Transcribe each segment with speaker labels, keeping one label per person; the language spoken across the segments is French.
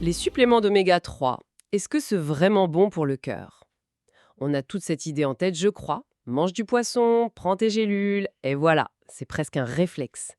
Speaker 1: Les suppléments d'oméga 3, est-ce que c'est vraiment bon pour le cœur? On a toute cette idée en tête, je crois. Mange du poisson, prends tes gélules, et voilà, c'est presque un réflexe.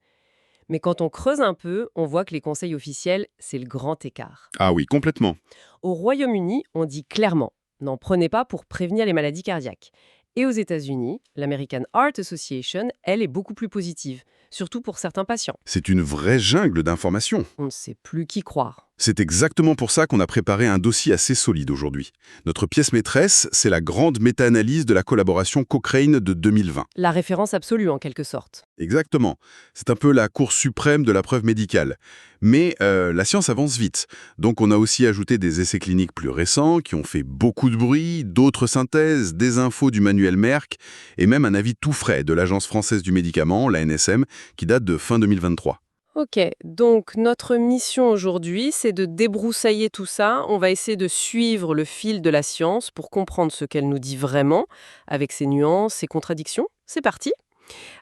Speaker 1: Mais quand on creuse un peu, on voit que les conseils officiels, c'est le grand écart.
Speaker 2: Ah oui, complètement.
Speaker 1: Au Royaume-Uni, on dit clairement, n'en prenez pas pour prévenir les maladies cardiaques. Et aux États-Unis, l'American Heart Association, elle, est beaucoup plus positive, surtout pour certains patients.
Speaker 2: C'est une vraie jungle d'informations.
Speaker 1: On ne sait plus qui croire.
Speaker 2: C'est exactement pour ça qu'on a préparé un dossier assez solide aujourd'hui. Notre pièce maîtresse, c'est la grande méta-analyse de la collaboration Cochrane de 2020.
Speaker 1: La référence absolue, en quelque sorte.
Speaker 2: Exactement. C'est un peu la cour suprême de la preuve médicale. Mais la science avance vite. Donc on a aussi ajouté des essais cliniques plus récents qui ont fait beaucoup de bruit, d'autres synthèses, des infos du manuel Merck et même un avis tout frais de l'Agence française du médicament, l'ANSM, qui date de fin 2023.
Speaker 1: Ok, donc notre mission aujourd'hui, c'est de débroussailler tout ça. On va essayer de suivre le fil de la science pour comprendre ce qu'elle nous dit vraiment, avec ses nuances, ses contradictions. C'est parti.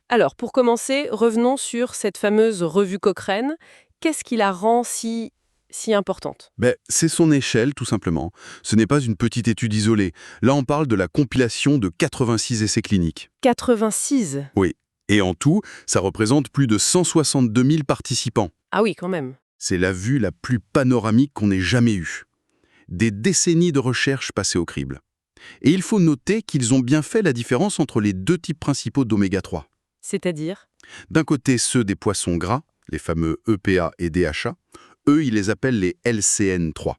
Speaker 1: Alors, pour commencer, revenons sur cette fameuse revue Cochrane. Qu'est-ce qui la rend si importante?
Speaker 2: C'est son échelle, tout simplement. Ce n'est pas une petite étude isolée. Là, on parle de la compilation de 86 essais cliniques.
Speaker 1: 86.
Speaker 2: Oui. Et en tout, ça représente plus de 162 000 participants.
Speaker 1: Ah oui, quand même.
Speaker 2: C'est la vue la plus panoramique qu'on ait jamais eue. Des décennies de recherche passées au crible. Et il faut noter qu'ils ont bien fait la différence entre les deux types principaux d'oméga 3.
Speaker 1: C'est-à-dire?
Speaker 2: D'un côté, ceux des poissons gras, les fameux EPA et DHA, eux, ils les appellent les LCN3.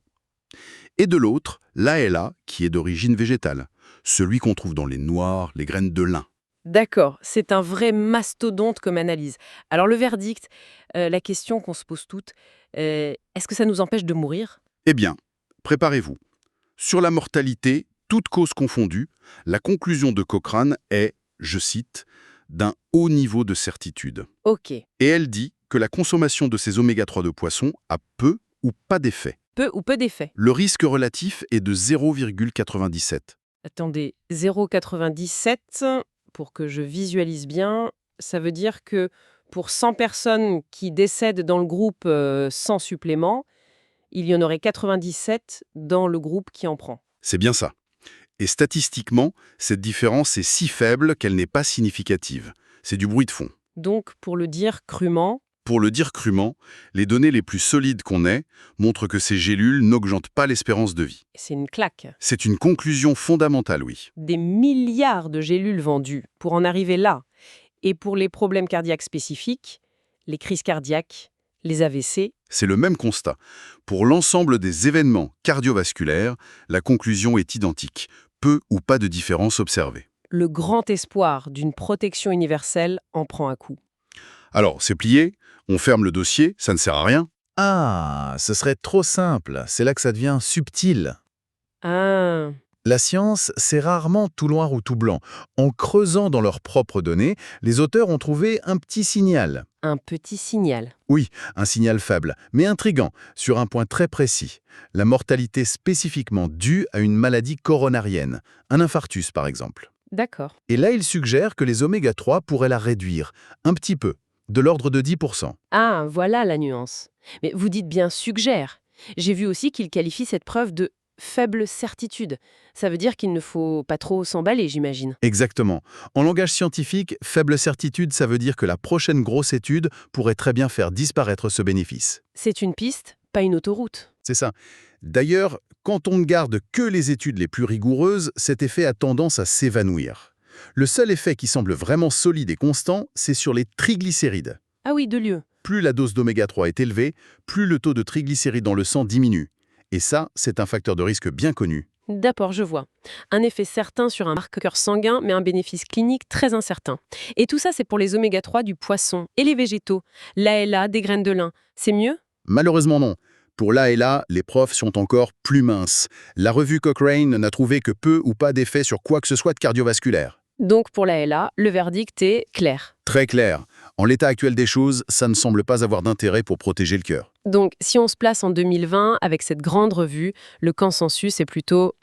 Speaker 2: Et de l'autre, l'ALA, qui est d'origine végétale, celui qu'on trouve dans les noix, les graines de lin.
Speaker 1: D'accord, c'est un vrai mastodonte comme analyse. Alors le verdict, la question qu'on se pose toutes, est-ce que ça nous empêche de mourir?
Speaker 2: Eh bien, préparez-vous. Sur la mortalité, toutes causes confondues, la conclusion de Cochrane est, je cite, d'un haut niveau de certitude.
Speaker 1: Ok,
Speaker 2: Et elle dit que la consommation de ces oméga 3 de poisson a peu ou pas d'effet.
Speaker 1: peu ou peu d'effet.
Speaker 2: Le risque relatif est de 0,97.
Speaker 1: Attendez, 0,97, pour que je visualise bien, ça veut dire que pour 100 personnes qui décèdent dans le groupe sans supplément, il y en aurait 97 dans le groupe qui en prend.
Speaker 2: C'est bien ça. Et statistiquement, cette différence est si faible qu'elle n'est pas significative. C'est du bruit de fond.
Speaker 1: Donc, pour le dire crûment,
Speaker 2: Pour le dire crûment, les données les plus solides qu'on ait montrent que ces gélules n'augmentent pas l'espérance de vie.
Speaker 1: c'est une claque.
Speaker 2: C'est une conclusion fondamentale, oui.
Speaker 1: Des milliards de gélules vendues pour en arriver là. Et pour les problèmes cardiaques spécifiques, les crises cardiaques, les AVC,
Speaker 2: C'est le même constat. Pour l'ensemble des événements cardiovasculaires, la conclusion est identique. Peu ou pas de différence observée.
Speaker 1: le grand espoir d'une protection universelle en prend un coup.
Speaker 2: Alors, c'est plié, on ferme le dossier, ça ne sert à rien.
Speaker 3: Ah, ce serait trop simple, c'est là que ça devient subtil.
Speaker 1: Ah,
Speaker 3: La science, c'est rarement tout noir ou tout blanc. En creusant dans leurs propres données, les auteurs ont trouvé un petit signal.
Speaker 1: un petit signal.
Speaker 3: Oui, un signal faible, mais intriguant, sur un point très précis. La mortalité spécifiquement due à une maladie coronarienne, un infarctus par exemple.
Speaker 1: D'accord.
Speaker 3: Et là, ils suggèrent que les oméga 3 pourraient la réduire, un petit peu, de l'ordre de 10%.
Speaker 1: Ah, voilà la nuance. Mais vous dites bien suggère. J'ai vu aussi qu'il qualifie cette preuve de faible certitude. Ça veut dire qu'il ne faut pas trop s'emballer, j'imagine.
Speaker 3: Exactement. En langage scientifique, faible certitude, ça veut dire que la prochaine grosse étude pourrait très bien faire disparaître ce bénéfice.
Speaker 1: C'est une piste, pas une autoroute.
Speaker 3: C'est ça. D'ailleurs, quand on ne garde que les études les plus rigoureuses, cet effet a tendance à s'évanouir. Le seul effet qui semble vraiment solide et constant, c'est sur les triglycérides.
Speaker 1: Ah oui, 2 lieux.
Speaker 3: Plus la dose d'oméga 3 est élevée, plus le taux de triglycérides dans le sang diminue. Et ça, c'est un facteur de risque bien connu.
Speaker 1: D'accord, je vois. Un effet certain sur un marqueur sanguin, mais un bénéfice clinique très incertain. Et tout ça, c'est pour les oméga 3 du poisson et les végétaux. L'ALA, des graines de lin. C'est mieux?
Speaker 3: Malheureusement non. Pour là et là, les profs sont encore plus minces. La revue Cochrane n'a trouvé que peu ou pas d'effet sur quoi que ce soit de cardiovasculaire.
Speaker 1: Donc pour l'ALA, le verdict est clair.
Speaker 3: Très clair. En l'état actuel des choses, ça ne semble pas avoir d'intérêt pour protéger le cœur.
Speaker 1: Donc si on se place en 2020 avec cette grande revue, le consensus est plutôt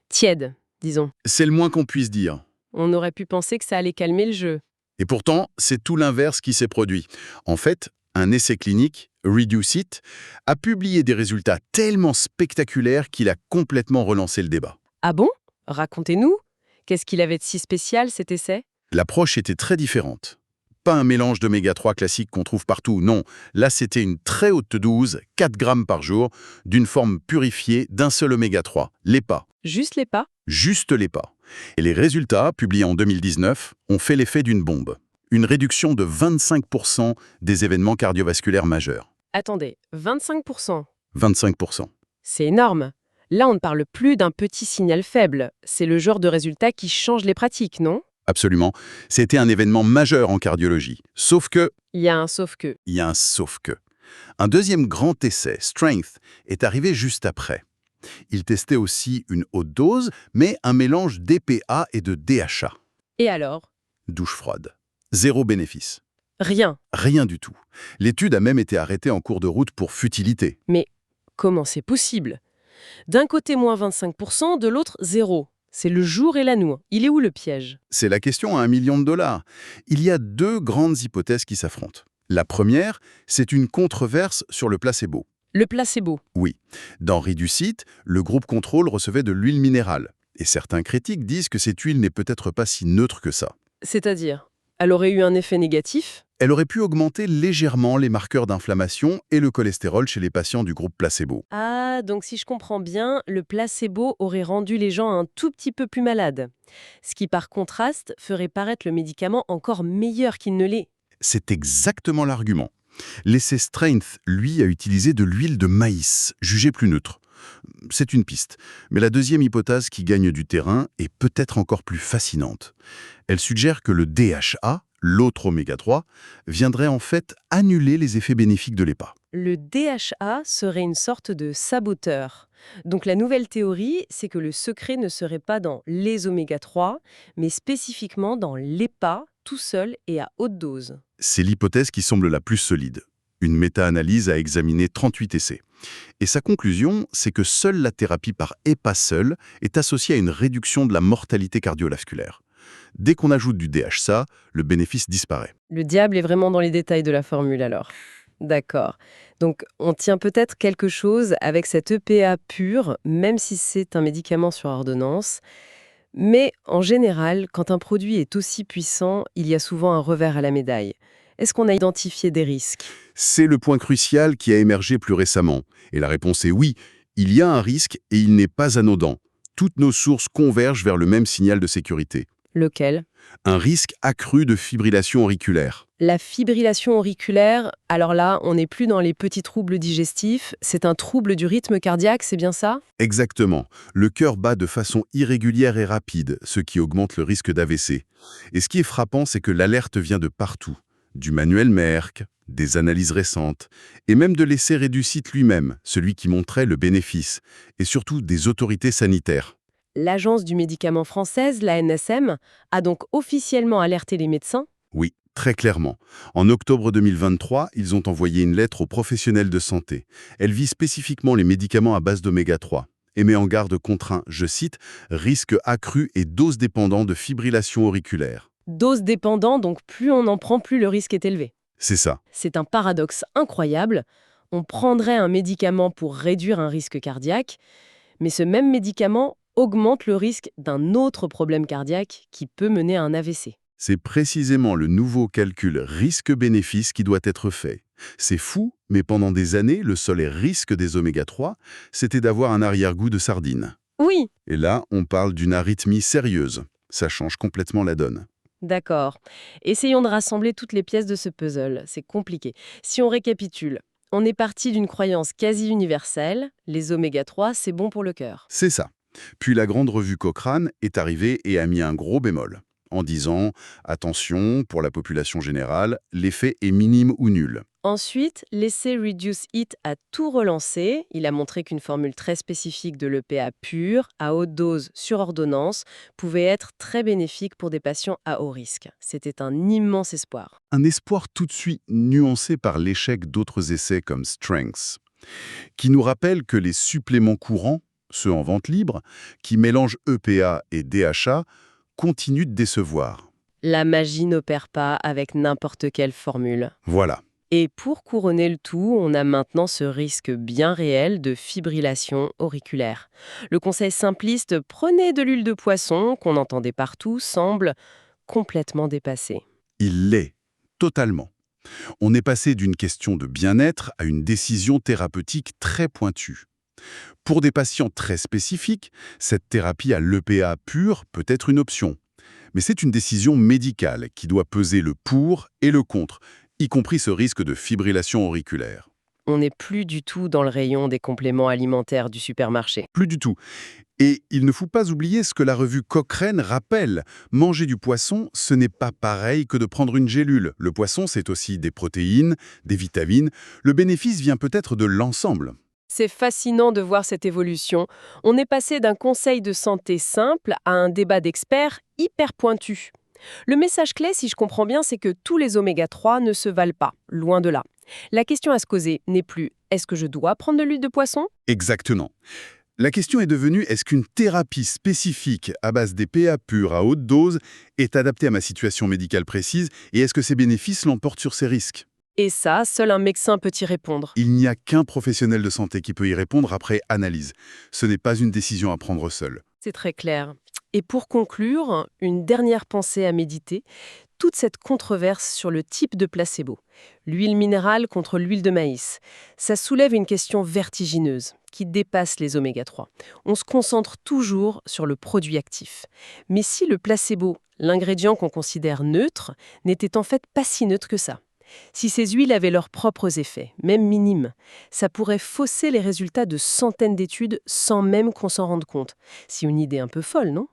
Speaker 1: tiède, disons.
Speaker 3: C'est le moins qu'on puisse dire.
Speaker 1: On aurait pu penser que ça allait calmer le jeu.
Speaker 3: Et pourtant, c'est tout l'inverse qui s'est produit. En fait, Un essai clinique, Reduce It, a publié des résultats tellement spectaculaires qu'il a complètement relancé le débat.
Speaker 1: Ah bon? Racontez-nous. Qu'est-ce qu'il avait de si spécial, cet essai?
Speaker 3: L'approche était très différente. Pas un mélange d'oméga 3 classique qu'on trouve partout, non. Là, c'était une très haute dose, 4 grammes par jour, d'une forme purifiée d'un seul oméga 3, l'EPA.
Speaker 1: Juste les pas?
Speaker 3: Juste l'EPA. Et les résultats, publiés en 2019, ont fait l'effet d'une bombe. Une réduction de 25% des événements cardiovasculaires majeurs.
Speaker 1: Attendez, 25%.
Speaker 3: 25%.
Speaker 1: C'est énorme. Là, on ne parle plus d'un petit signal faible. C'est le genre de résultat qui change les pratiques, non?
Speaker 3: Absolument. C'était un événement majeur en cardiologie. Sauf que,
Speaker 1: Il y a un sauf que.
Speaker 3: il y a un sauf que. Un deuxième grand essai, Strength, est arrivé juste après. Il testait aussi une haute dose, mais un mélange d'EPA et de DHA.
Speaker 1: Et alors?
Speaker 3: Douche froide. Zéro bénéfice.
Speaker 1: Rien.
Speaker 3: Rien du tout. L'étude a même été arrêtée en cours de route pour futilité.
Speaker 1: Mais comment c'est possible? D'un côté, moins 25%, de l'autre, zéro. C'est le jour et la nuit. Il est où le piège?
Speaker 3: C'est la question à $1 million. Il y a deux grandes hypothèses qui s'affrontent. La première, c'est une controverse sur le placebo.
Speaker 1: Le placebo.
Speaker 3: Oui. Dans Reduce It, le groupe contrôle recevait de l'huile minérale. Et certains critiques disent que cette huile n'est peut-être pas si neutre que ça.
Speaker 1: C'est-à-dire, elle aurait eu un effet négatif?
Speaker 3: Elle aurait pu augmenter légèrement les marqueurs d'inflammation et le cholestérol chez les patients du groupe placebo.
Speaker 1: Ah, donc si je comprends bien, le placebo aurait rendu les gens un tout petit peu plus malades. Ce qui, par contraste, ferait paraître le médicament encore meilleur qu'il ne l'est.
Speaker 3: C'est exactement l'argument. L'essai Strength, lui, a utilisé de l'huile de maïs, jugée plus neutre. C'est une piste. Mais la deuxième hypothèse qui gagne du terrain est peut-être encore plus fascinante. Elle suggère que le DHA, l'autre oméga 3, viendrait en fait annuler les effets bénéfiques de l'EPA.
Speaker 1: Le DHA serait une sorte de saboteur. Donc la nouvelle théorie, c'est que le secret ne serait pas dans les oméga 3, mais spécifiquement dans l'EPA, tout seul et à haute dose.
Speaker 3: C'est l'hypothèse qui semble la plus solide. Une méta-analyse a examiné 38 essais. Et sa conclusion, c'est que seule la thérapie par EPA seule est associée à une réduction de la mortalité cardiovasculaire. Dès qu'on ajoute du DHA, le bénéfice disparaît.
Speaker 1: Le diable est vraiment dans les détails de la formule alors. D'accord. Donc on tient peut-être quelque chose avec cette EPA pure, même si c'est un médicament sur ordonnance. Mais en général, quand un produit est aussi puissant, il y a souvent un revers à la médaille. Est-ce qu'on a identifié des risques?
Speaker 3: C'est le point crucial qui a émergé plus récemment. Et la réponse est oui, il y a un risque et il n'est pas anodin. Toutes nos sources convergent vers le même signal de sécurité.
Speaker 1: Lequel?
Speaker 3: Un risque accru de fibrillation auriculaire.
Speaker 1: La fibrillation auriculaire, alors là, on n'est plus dans les petits troubles digestifs, c'est un trouble du rythme cardiaque, c'est bien ça?
Speaker 3: Exactement. Le cœur bat de façon irrégulière et rapide, ce qui augmente le risque d'AVC. Et ce qui est frappant, c'est que l'alerte vient de partout. Du manuel Merck, des analyses récentes, et même de l'essai Reduce It lui-même, celui qui montrait le bénéfice, et surtout des autorités sanitaires.
Speaker 1: L'Agence du médicament française, l'ANSM, a donc officiellement alerté les médecins?
Speaker 3: Oui, très clairement. En octobre 2023, ils ont envoyé une lettre aux professionnels de santé. Elle vise spécifiquement les médicaments à base d'oméga 3 et met en garde contre un, je cite, « risque accru et dose dépendant de fibrillation auriculaire ».
Speaker 1: Dose dépendant, donc plus on en prend, plus le risque est élevé.
Speaker 3: C'est ça.
Speaker 1: C'est un paradoxe incroyable. On prendrait un médicament pour réduire un risque cardiaque, mais ce même médicament augmente le risque d'un autre problème cardiaque qui peut mener à un AVC.
Speaker 3: C'est précisément le nouveau calcul risque-bénéfice qui doit être fait. C'est fou, mais pendant des années, le seul risque des oméga 3, c'était d'avoir un arrière-goût de sardine.
Speaker 1: Oui,
Speaker 3: Et là, on parle d'une arythmie sérieuse. Ça change complètement la donne.
Speaker 1: d'accord. Essayons de rassembler toutes les pièces de ce puzzle. C'est compliqué. Si on récapitule, on est parti d'une croyance quasi universelle. Les oméga 3, c'est bon pour le cœur.
Speaker 3: C'est ça. Puis la grande revue Cochrane est arrivée et a mis un gros bémol, en disant « Attention, pour la population générale, l'effet est minime ou nul ».
Speaker 1: Ensuite, l'essai Reduce It a tout relancé. Il a montré qu'une formule très spécifique de l'EPA pure, à haute dose sur ordonnance, pouvait être très bénéfique pour des patients à haut risque. C'était un immense espoir.
Speaker 3: Un espoir tout de suite nuancé par l'échec d'autres essais comme Strengths, qui nous rappelle que les suppléments courants, ceux en vente libre, qui mélangent EPA et DHA, continuent de décevoir.
Speaker 1: La magie n'opère pas avec n'importe quelle formule.
Speaker 3: Voilà.
Speaker 1: Et pour couronner le tout, on a maintenant ce risque bien réel de fibrillation auriculaire. Le conseil simpliste «prenez de l'huile de poisson» qu'on entendait partout semble complètement dépassé.
Speaker 3: Il l'est, totalement. On est passé d'une question de bien-être à une décision thérapeutique très pointue. Pour des patients très spécifiques, cette thérapie à l'EPA pure peut être une option. Mais c'est une décision médicale qui doit peser le pour et le contre, y compris ce risque de fibrillation auriculaire.
Speaker 1: On n'est plus du tout dans le rayon des compléments alimentaires du supermarché.
Speaker 3: Plus du tout. Et il ne faut pas oublier ce que la revue Cochrane rappelle. Manger du poisson, ce n'est pas pareil que de prendre une gélule. Le poisson, c'est aussi des protéines, des vitamines. Le bénéfice vient peut-être de l'ensemble.
Speaker 1: C'est fascinant de voir cette évolution. On est passé d'un conseil de santé simple à un débat d'experts hyper pointu. Le message clé, si je comprends bien, c'est que tous les oméga 3 ne se valent pas, loin de là. La question à se causer n'est plus «est-ce que je dois prendre de l'huile de poisson?»
Speaker 3: Exactement. La question est devenue, est-ce qu'une thérapie spécifique à base d'EPA pure à haute dose est adaptée à ma situation médicale précise et est-ce que ses bénéfices l'emportent sur ses risques?
Speaker 1: Et ça, seul un médecin peut y répondre.
Speaker 3: Il n'y a qu'un professionnel de santé qui peut y répondre après analyse. Ce n'est pas une décision à prendre seul.
Speaker 1: C'est très clair. Et pour conclure, une dernière pensée à méditer. Toute cette controverse sur le type de placebo, l'huile minérale contre l'huile de maïs, ça soulève une question vertigineuse qui dépasse les oméga 3. On se concentre toujours sur le produit actif. Mais si le placebo, l'ingrédient qu'on considère neutre, n'était en fait pas si neutre que ça? Si ces huiles avaient leurs propres effets, même minimes, ça pourrait fausser les résultats de centaines d'études sans même qu'on s'en rende compte. C'est une idée un peu folle, non?